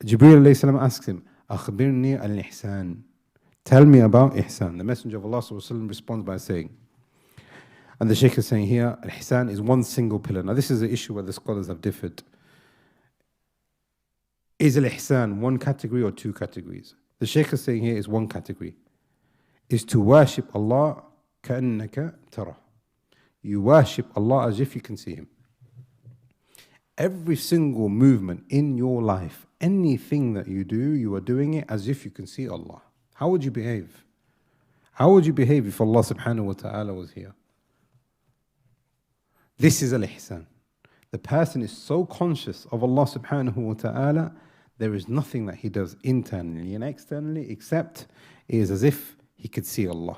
Jibreel alayhi salam asks him, Akhbirni al-Ihsan. Tell me about Ihsan. The Messenger of Allah sallallahu alaihi wasallam responds by saying, and the Shaykh is saying here, al-Ihsan is one single pillar. Now this is an issue where the scholars have differed. Is al-Ihsan one category or two categories? The Shaykh is saying here is one category. Is to worship Allah كَأَنَّكَ تَرَى. You worship Allah as if you can see Him. Every single movement in your life, anything that you do, you are doing it as if you can see Allah. How would you behave? How would you behave if Allah subhanahu wa ta'ala was here? This is al-Ihsan. The person is so conscious of Allah subhanahu wa ta'ala, there is nothing that he does internally and externally except it is as if he could see Allah.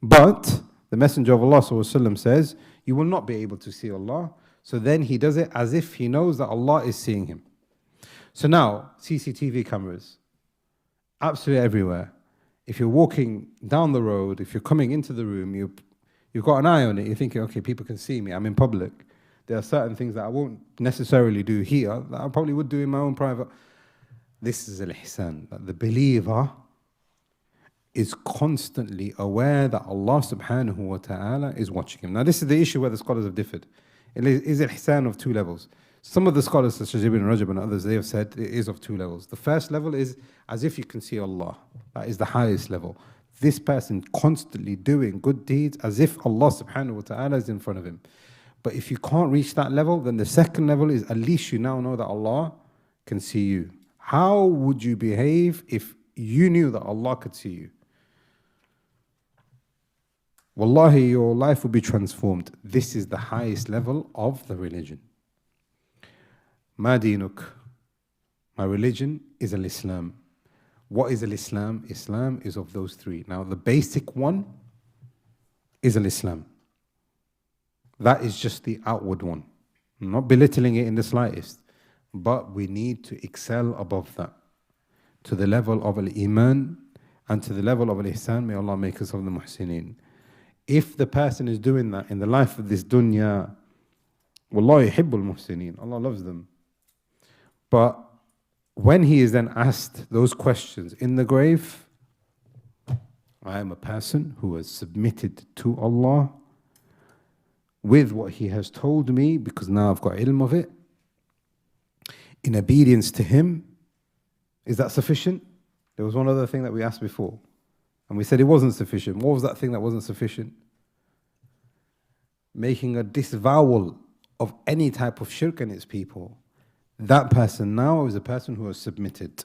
But the Messenger of Allah sallallahu alaihi wasallam says, you will not be able to see Allah. So then he does it as if he knows that Allah is seeing him. So now, CCTV cameras, absolutely everywhere. If you're walking down the road, if you're coming into the room, you've got an eye on it, you're thinking, okay, people can see me, I'm in public. There are certain things that I won't necessarily do here, that I probably would do in my own private. This is al-Ihsan, that the believer is constantly aware that Allah subhanahu wa ta'ala is watching him. Now this is the issue where the scholars have differed. It is al-Ihsan of two levels. Some of the scholars, such as Ibn Rajab and others, they have said it is of two levels. The first level is as if you can see Allah. That is the highest level. This person constantly doing good deeds as if Allah subhanahu wa ta'ala is in front of him. But if you can't reach that level, then the second level is at least you now know that Allah can see you. How would you behave if you knew that Allah could see you? Wallahi, your life will be transformed. This is the highest level of the religion. Ma dinuk. My religion is al-Islam. What is al-Islam? Islam is of those three. Now the basic one is al-Islam. That is just the outward one. I'm not belittling it in the slightest. But we need to excel above that. To the level of al-Iman and to the level of al-Ihsan. May Allah make us of the muhsineen. If the person is doing that in the life of this dunya, Wallahi hibbul muhsineen, Allah loves them. But when he is then asked those questions in the grave, I am a person who has submitted to Allah with what He has told me, because now I've got ilm of it, in obedience to Him. Is that sufficient? There was one other thing that we asked before. And we said it wasn't sufficient. What was that thing that wasn't sufficient? Making a disavowal of any type of shirk and its people. That person now is a person who has submitted.